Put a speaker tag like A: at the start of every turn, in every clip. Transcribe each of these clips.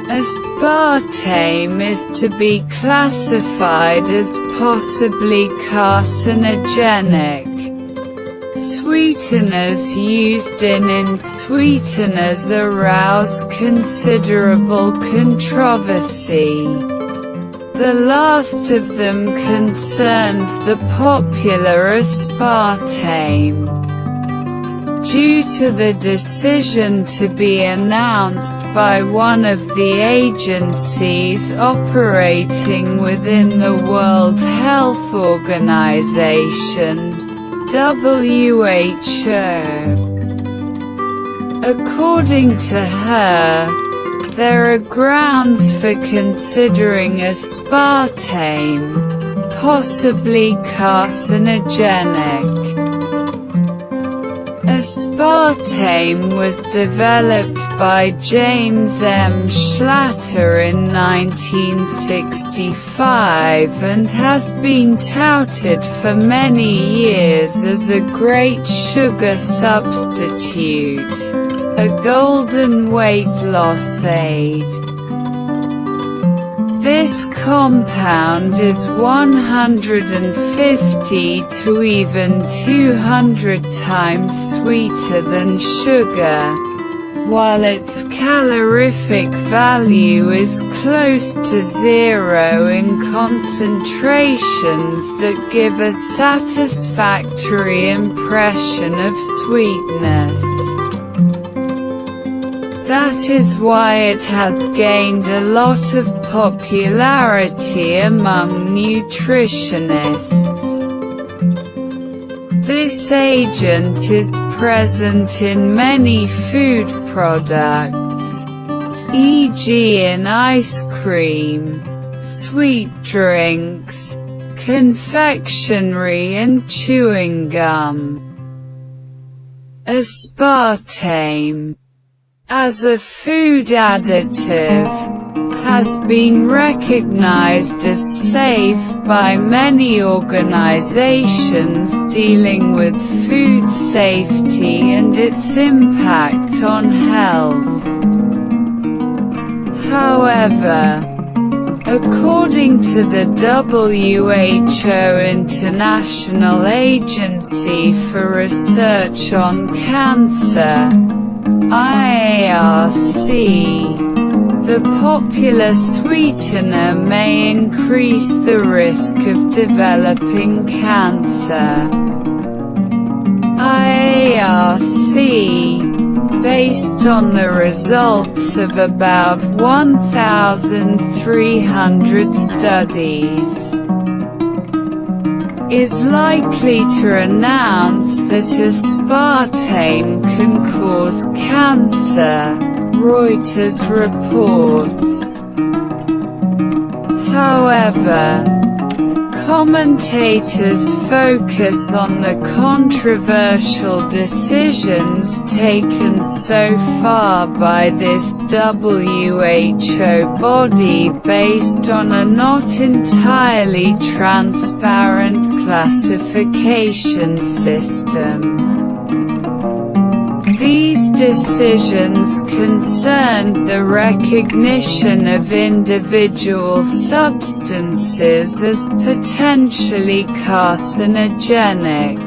A: Aspartame is to be classified as possibly carcinogenic. Sweeteners used in sweeteners arouse considerable controversy. The last of them concerns the popular aspartame. Due to the decision to be announced by one of the agencies operating within the World Health Organization, WHO. According to her, there are grounds for considering aspartame possibly carcinogenic. Aspartame was developed by James M. Schlatter in 1965 and has been touted for many years as a great sugar substitute, a golden weight loss aid. This compound is 150 to even 200 times sweeter than sugar, while its calorific value is close to zero in concentrations that give a satisfactory impression of sweetness. That is why it has gained a lot of popularity among nutritionists. This agent is present in many food products, e.g. in ice cream, sweet drinks, confectionery and chewing gum. Aspartame, as a food additive, has been recognized as safe by many organizations dealing with food safety and its impact on health. However, according to the WHO International Agency for Research on Cancer, IARC, the popular sweetener may increase the risk of developing cancer. IARC, based on the results of about 1,300 studies, is likely to announce that aspartame can cause cancer, Reuters reports. However, commentators focus on the controversial decisions taken so far by this WHO body based on a not entirely transparent classification system. These decisions concerned the recognition of individual substances as potentially carcinogenic.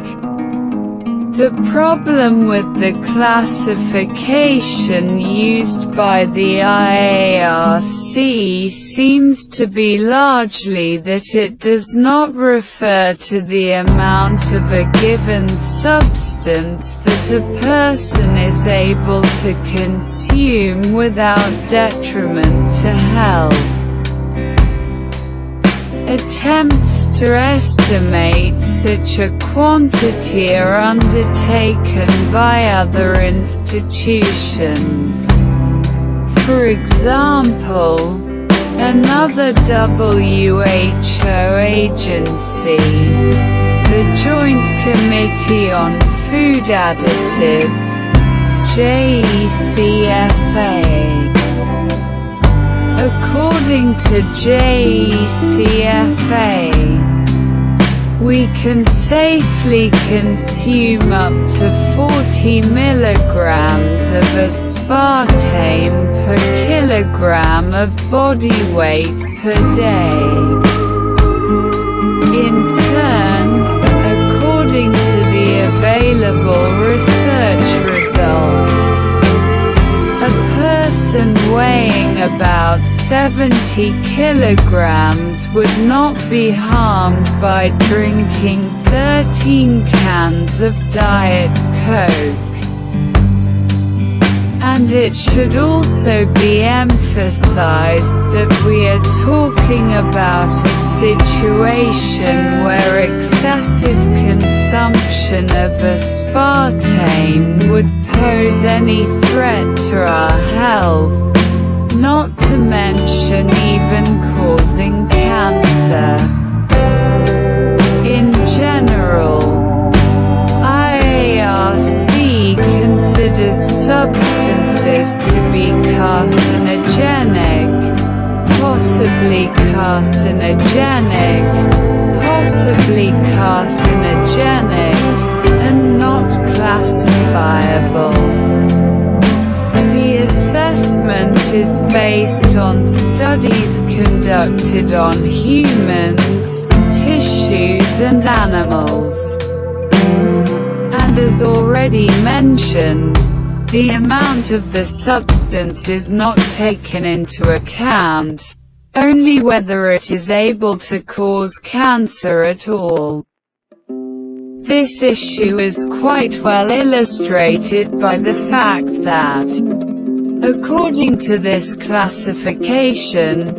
A: The problem with the classification used by the IARC seems to be largely that it does not refer to the amount of a given substance that a person is able to consume without detriment to health. Attempts to estimate such a quantity are undertaken by other institutions. For example, another WHO agency, the Joint Committee on Food Additives, JECFA. According to JECFA, We can safely consume up to 40 milligrams of aspartame per kilogram of body weight per day. In turn, according to the available research results, a person weighing about 70 kilograms would not be harmed by drinking 13 cans of Diet Coke. And it should also be emphasized that we are talking about a situation where excessive consumption of aspartame would pose any threat to our health, not to mention even causing cancer. In general, IARC considers substances to be carcinogenic, possibly carcinogenic, possibly carcinogenic, and not classifiable. The assessment is based on studies conducted on humans, tissues and animals. And as already mentioned, the amount of the substance is not taken into account, only whether it is able to cause cancer at all. This issue is quite well illustrated by the fact that, according to this classification,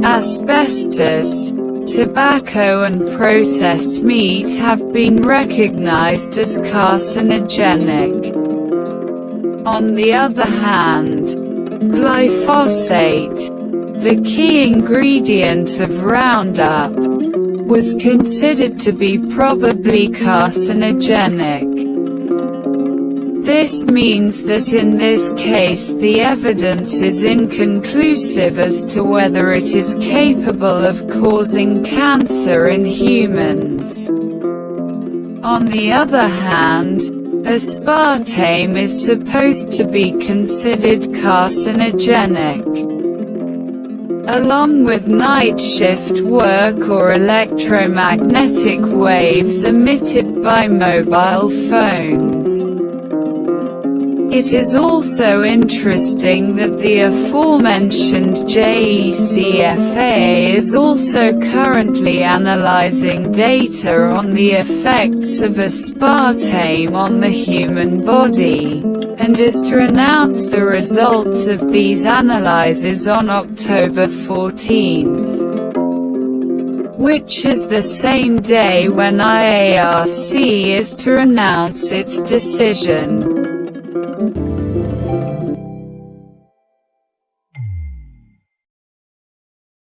A: asbestos, tobacco and processed meat have been recognized as carcinogenic. On the other hand, glyphosate, the key ingredient of Roundup, was considered to be probably carcinogenic. This means that in this case the evidence is inconclusive as to whether it is capable of causing cancer in humans. On the other hand, aspartame is supposed to be considered carcinogenic, along with night shift work or electromagnetic waves emitted by mobile phones. It is also interesting that the aforementioned JECFA is also currently analyzing data on the effects of aspartame on the human body, and is to announce the results of these analyses on October 14th. Which is the same day when IARC is to announce its decision.